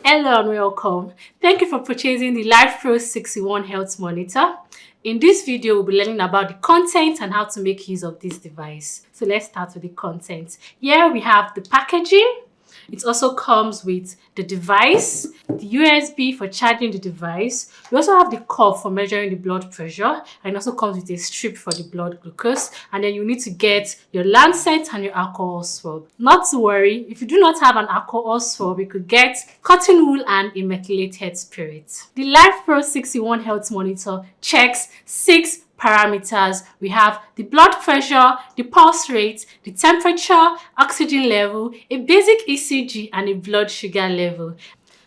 Hello and welcome. Thank you for purchasing the Life Pro 6-in-1 Health Monitor. In this video, we'll be learning about the content and how to make use of this device. So let's start with the content. Here we have the packaging. It also comes with the device, the USB for charging the device. We also have the cuff for measuring the blood pressure, and it also comes with a strip for the blood glucose. And then you need to get your lancet and your alcohol swab. Not to worry, if you do not have an alcohol swab, you could get cotton wool and a methylated spirit. The Life Pro 6-in-1 Health Monitor checks 6 parameters. We have the blood pressure, the pulse rate, the temperature, oxygen level, a basic ECG, and a blood sugar level.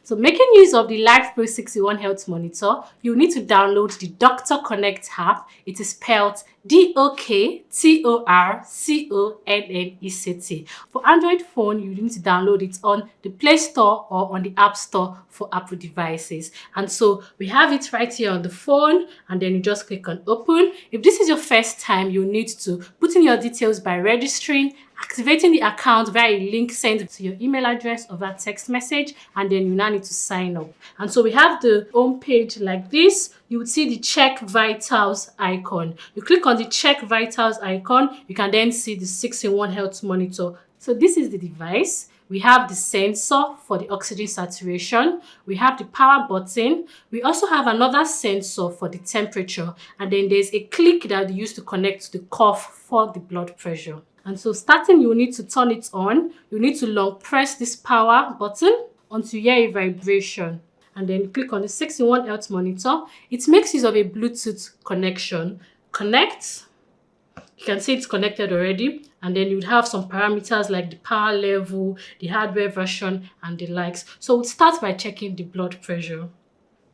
So making use of the Life Pro 6-in-1 Health Monitor, you need to download the Doktorconnect app. It is spelled Doktorconnect. For Android phone, you need to download it on the Play Store or on the App Store for Apple devices. And so we have it right here on the phone, and then you just click on open. If this is your first time, you need to put in your details by registering, activating the account via a link sent to your email address or via text message, and then you now need to sign up. And so we have the home page like this. You would see the Check Vitals icon. You click on the Check Vitals icon, you can then see the 6-in-1 Health Monitor. So this is the device. We have the sensor for the oxygen saturation. We have the power button. We also have another sensor for the temperature. And then there's a click that you use to connect to the cuff for the blood pressure. And so starting, you need to turn it on. You need to long press this power button until you hear a vibration. And then click on the 6-in-1 Health Monitor. It makes use of a Bluetooth connection. Connect. You can see it's connected already. And then you'd have some parameters like the power level, the hardware version, and the likes. So we'll start by checking the blood pressure.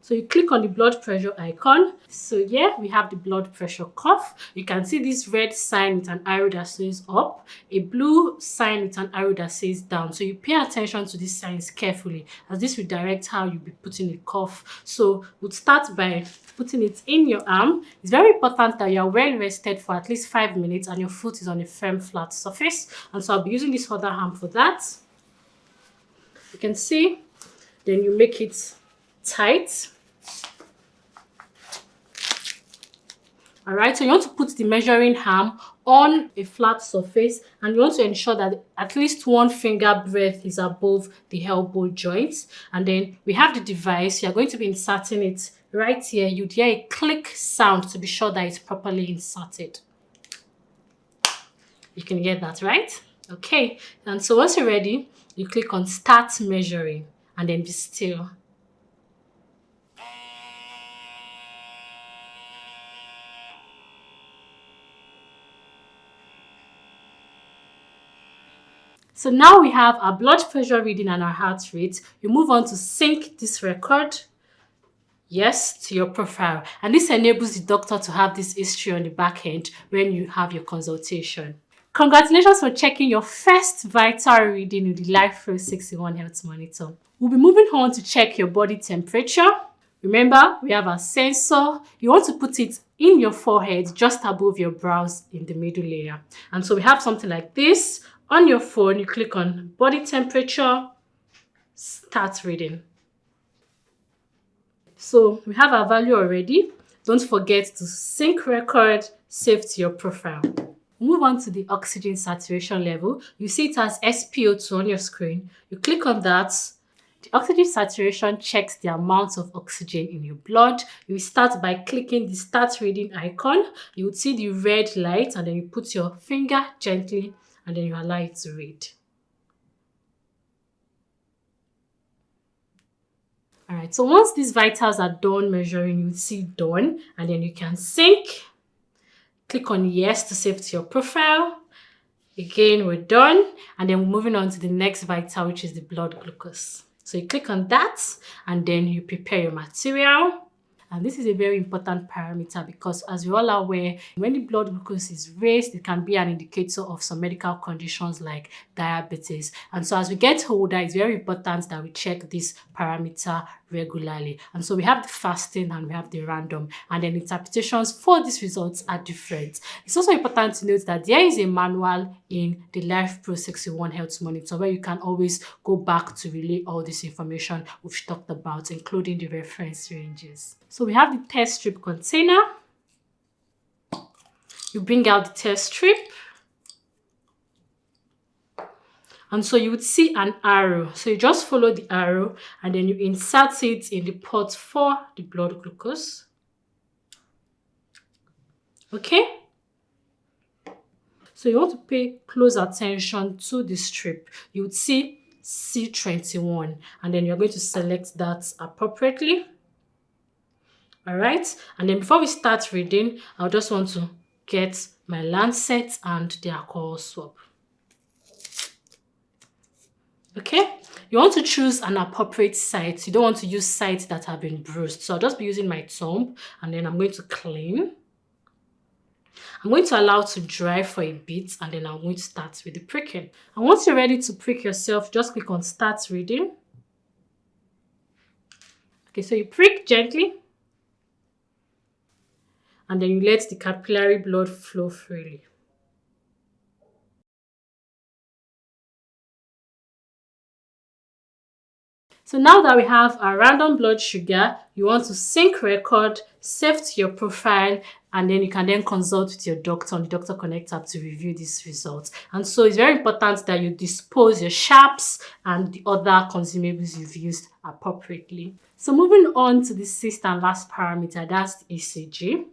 So you click on the blood pressure icon. So here we have the blood pressure cuff. You can see this red sign with an arrow that says up, a blue sign with an arrow that says down. So you pay attention to these signs carefully, as this will direct how you'll be putting the cuff. So we'll start by putting it in your arm. It's very important that you're well rested for at least 5 minutes and your foot is on a firm flat surface. And so I'll be using this other arm for that. You can see, then you make it tight. Alright, so you want to put the measuring arm on a flat surface, and you want to ensure that at least one finger breadth is above the elbow joint. And then we have the device. You're going to be inserting it right here. You'd hear a click sound to be sure that it's properly inserted. You can get that, right? Okay, and so once you're ready, you click on Start Measuring and then be still. So now we have our blood pressure reading and our heart rate. You move on to sync this record, yes, to your profile. And this enables the doctor to have this history on the back end when you have your consultation. Congratulations for checking your first vital reading with the Life Pro 6-in-1 Health Monitor. We'll be moving on to check your body temperature. Remember, we have our sensor. You want to put it in your forehead, just above your brows in the middle layer. And so we have something like this. On your phone, you click on body temperature, start reading. So we have our value already. Don't forget to sync record, save to your profile. Move on to the oxygen saturation level. You see it as SpO2 on your screen. You click on that. The oxygen saturation checks the amount of oxygen in your blood. You start by clicking the start reading icon. You would see the red light, and then you put your finger gently and then you allow it to read. Alright, so once these vitals are done measuring, you see done, and then you can sync. Click on yes to save to your profile. Again, we're done, and then we're moving on to the next vital, which is the blood glucose. So you click on that, and then you prepare your material. And this is a very important parameter because, as we all are aware, when the blood glucose is raised, it can be an indicator of some medical conditions like diabetes. And so as we get older, it's very important that we check this parameter regularly. And so we have the fasting and we have the random, and then interpretations for these results are different. It's also important to note that there is a manual in the Life Pro 61 Health Monitor where you can always go back to relay all this information we've talked about, including the reference ranges. So we have the test strip container. You bring out the test strip. And so you would see an arrow. So you just follow the arrow and then you insert it in the pot for the blood glucose. Okay? So you want to pay close attention to the strip. You would see C21 and then you're going to select that appropriately. All right? And then before we start reading, I just want to get my lancet and the alcohol swab. Okay, you want to choose an appropriate site. You don't want to use sites that have been bruised. So I'll just be using my thumb and then I'm going to clean. I'm going to allow it to dry for a bit and then I'm going to start with the pricking. And once you're ready to prick yourself, just click on start reading. Okay, so you prick gently and then you let the capillary blood flow freely. So now that we have our random blood sugar, you want to sync record, save to your profile, and then you can then consult with your doctor on the Doktorconnect app to review these results. And so it's very important that you dispose your sharps and the other consumables you've used appropriately. So moving on to the sixth and last parameter, that's the ECG.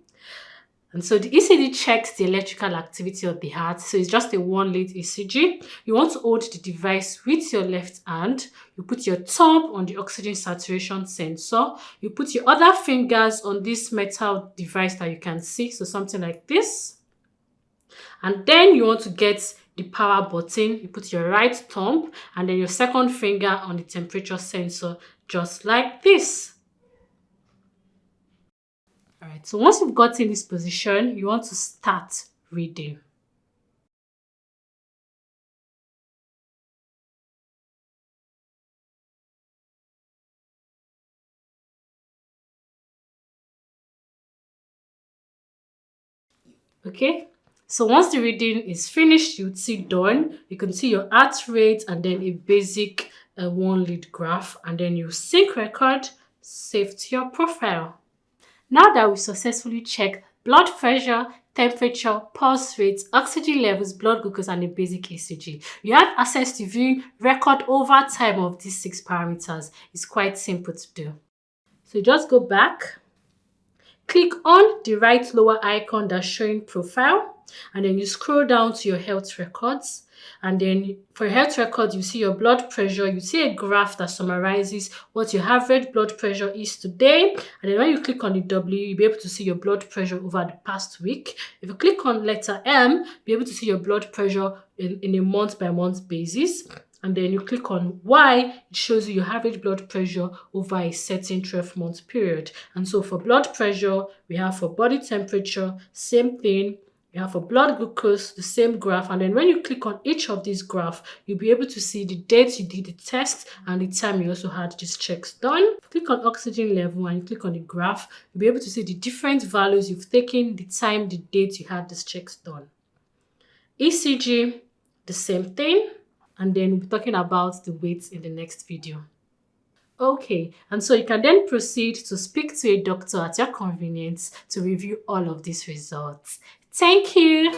And so the ECG checks the electrical activity of the heart. So it's just a 1-lead ECG. You want to hold the device with your left hand. You put your thumb on the oxygen saturation sensor. You put your other fingers on this metal device that you can see. So something like this. And then you want to get the power button. You put your right thumb and then your second finger on the temperature sensor, just like this. All right, so once you've got in this position, you want to start reading. Okay, so once the reading is finished, you would see done. You can see your heart rate and then a basic 1-lead graph, and then you sync record, save to your profile. Now that we successfully checked blood pressure, temperature, pulse rate, oxygen levels, blood glucose, and a basic ECG, you have access to viewing record over time of these 6 parameters. It's quite simple to do. So you just go back, click on the right lower icon that's showing profile, and then you scroll down to your health records. And then for your health record, you see your blood pressure. You see a graph that summarizes what your average blood pressure is today. And then when you click on the W, you'll be able to see your blood pressure over the past week. If you click on letter M, you'll be able to see your blood pressure in a month-by-month basis. And then you click on Y, it shows you your average blood pressure over a certain 12-month period. And so for blood pressure, we have for body temperature, same thing. You have for blood glucose, the same graph. And then when you click on each of these graphs, you'll be able to see the date you did the test and the time you also had these checks done. Click on oxygen level and you click on the graph, you'll be able to see the different values you've taken, the time, the date you had these checks done. ECG, the same thing. And then we'll be talking about the weights in the next video. Okay, and so you can then proceed to speak to a doctor at your convenience to review all of these results. Thank you.